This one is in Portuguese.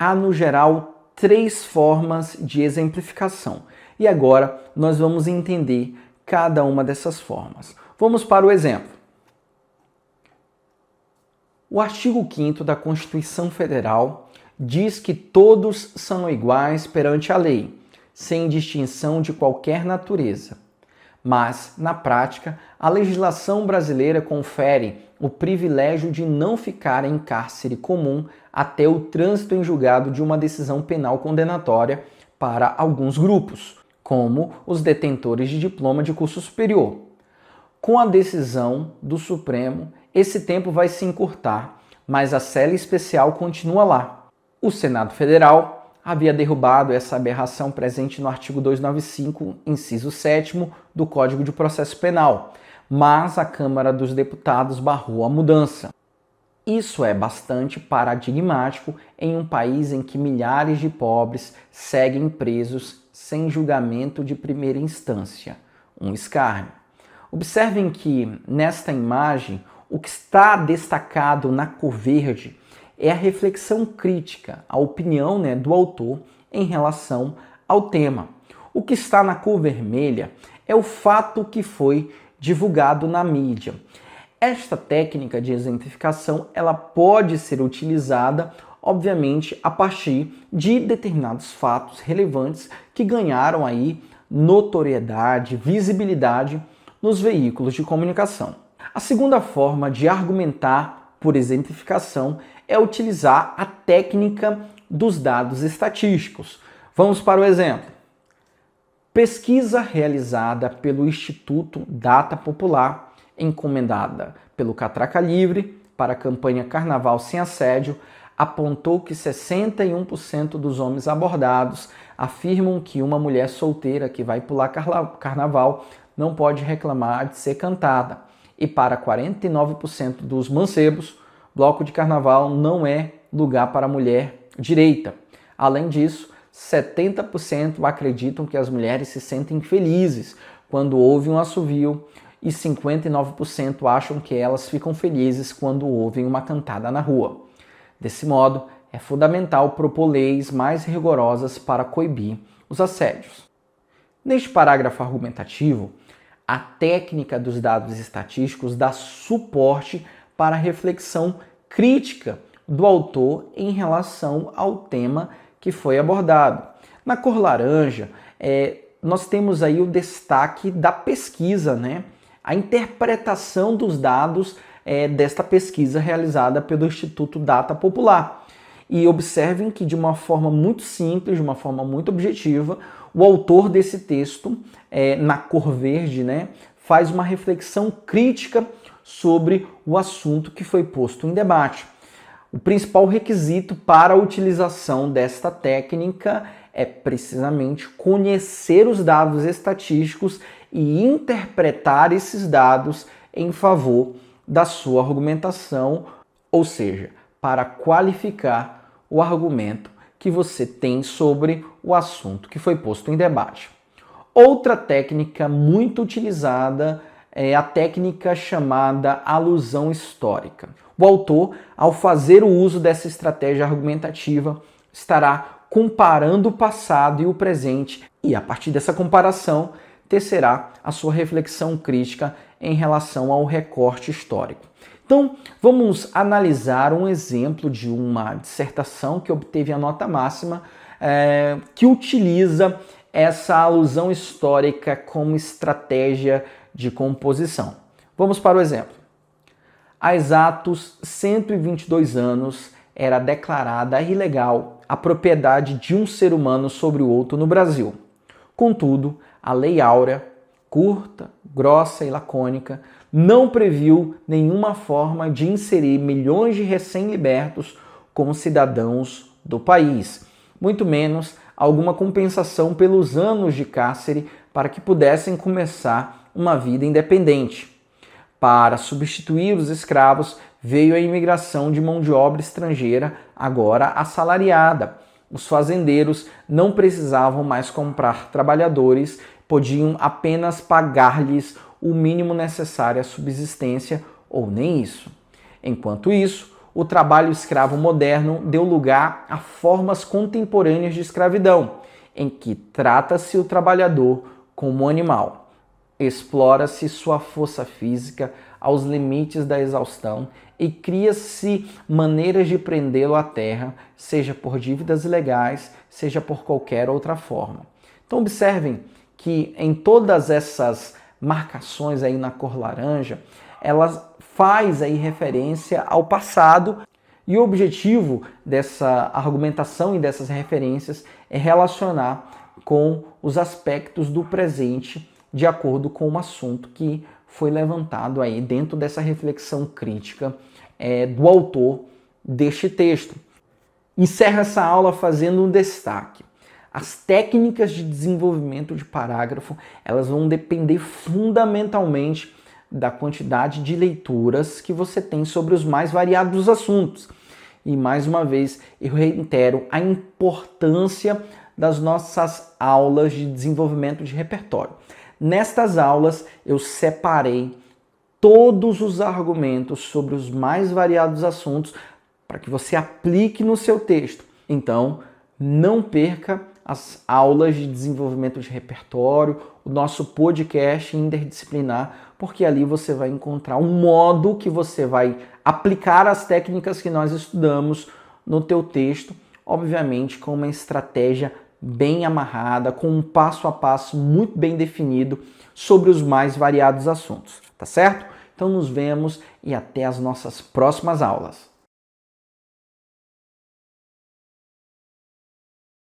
há no geral 3 formas de exemplificação. E agora nós vamos entender cada uma dessas formas. Vamos para o exemplo. O artigo 5º da Constituição Federal diz que todos são iguais perante a lei, sem distinção de qualquer natureza. Mas, na prática, a legislação brasileira confere o privilégio de não ficar em cárcere comum até o trânsito em julgado de uma decisão penal condenatória para alguns grupos, como os detentores de diploma de curso superior. Com a decisão do Supremo, esse tempo vai se encurtar, mas a cela especial continua lá. O Senado Federal havia derrubado essa aberração presente no artigo 295, inciso 7º do Código de Processo Penal, mas a Câmara dos Deputados barrou a mudança. Isso é bastante paradigmático em um país em que milhares de pobres seguem presos sem julgamento de primeira instância, um escárnio. Observem que, nesta imagem, o que está destacado na cor verde é a reflexão crítica, a opinião do autor em relação ao tema. O que está na cor vermelha é o fato que foi divulgado na mídia. Esta técnica de exemplificação ela pode ser utilizada, obviamente, a partir de determinados fatos relevantes que ganharam aí notoriedade, visibilidade nos veículos de comunicação. A segunda forma de argumentar por exemplificação é utilizar a técnica dos dados estatísticos. Vamos para o exemplo. Pesquisa realizada pelo Instituto Data Popular, encomendada pelo Catraca Livre para a campanha Carnaval Sem Assédio, apontou que 61% dos homens abordados afirmam que uma mulher solteira que vai pular carnaval não pode reclamar de ser cantada. E para 49% dos mancebos, bloco de carnaval não é lugar para mulher direita. Além disso, 70% acreditam que as mulheres se sentem felizes quando ouvem um assovio e 59% acham que elas ficam felizes quando ouvem uma cantada na rua. Desse modo, é fundamental propor leis mais rigorosas para coibir os assédios. Neste parágrafo argumentativo, a técnica dos dados estatísticos dá suporte para a reflexão crítica do autor em relação ao tema que foi abordado. Na cor laranja, nós temos aí o destaque da pesquisa, a interpretação dos dados desta pesquisa realizada pelo Instituto Data Popular. E observem que de uma forma muito simples, de uma forma muito objetiva, o autor desse texto, na cor verde, faz uma reflexão crítica sobre o assunto que foi posto em debate. O principal requisito para a utilização desta técnica é precisamente conhecer os dados estatísticos e interpretar esses dados em favor da sua argumentação, ou seja, para qualificar o argumento que você tem sobre o assunto que foi posto em debate. Outra técnica muito utilizada é a técnica chamada alusão histórica. O autor, ao fazer o uso dessa estratégia argumentativa, estará comparando o passado e o presente e, a partir dessa comparação, tecerá a sua reflexão crítica em relação ao recorte histórico. Então, vamos analisar um exemplo de uma dissertação que obteve a nota máxima, que utiliza essa alusão histórica como estratégia de composição. Vamos para o exemplo. Há exatos 122 anos era declarada ilegal a propriedade de um ser humano sobre o outro no Brasil. Contudo, a Lei Áurea, curta, grossa e lacônica, não previu nenhuma forma de inserir milhões de recém-libertos como cidadãos do país, muito menos alguma compensação pelos anos de cárcere para que pudessem começar uma vida independente. Para substituir os escravos, veio a imigração de mão de obra estrangeira, agora assalariada. Os fazendeiros não precisavam mais comprar trabalhadores, podiam apenas pagar-lhes o mínimo necessário à subsistência, ou nem isso. Enquanto isso, o trabalho escravo moderno deu lugar a formas contemporâneas de escravidão, em que trata-se o trabalhador como animal. Explora-se sua força física aos limites da exaustão e cria-se maneiras de prendê-lo à terra, seja por dívidas ilegais, seja por qualquer outra forma. Então observem que em todas essas marcações aí na cor laranja, ela faz aí referência ao passado, e o objetivo dessa argumentação e dessas referências é relacionar com os aspectos do presente de acordo com o assunto que foi levantado aí dentro dessa reflexão crítica do autor deste texto. Encerro essa aula fazendo um destaque. As técnicas de desenvolvimento de parágrafo, elas vão depender fundamentalmente da quantidade de leituras que você tem sobre os mais variados assuntos. E mais uma vez, eu reitero a importância das nossas aulas de desenvolvimento de repertório. Nestas aulas, eu separei todos os argumentos sobre os mais variados assuntos para que você aplique no seu texto. Então, não perca as aulas de desenvolvimento de repertório, o nosso podcast interdisciplinar, porque ali você vai encontrar um modo que você vai aplicar as técnicas que nós estudamos no teu texto, obviamente com uma estratégia bem amarrada, com um passo a passo muito bem definido sobre os mais variados assuntos, tá certo? Então nos vemos e até as nossas próximas aulas.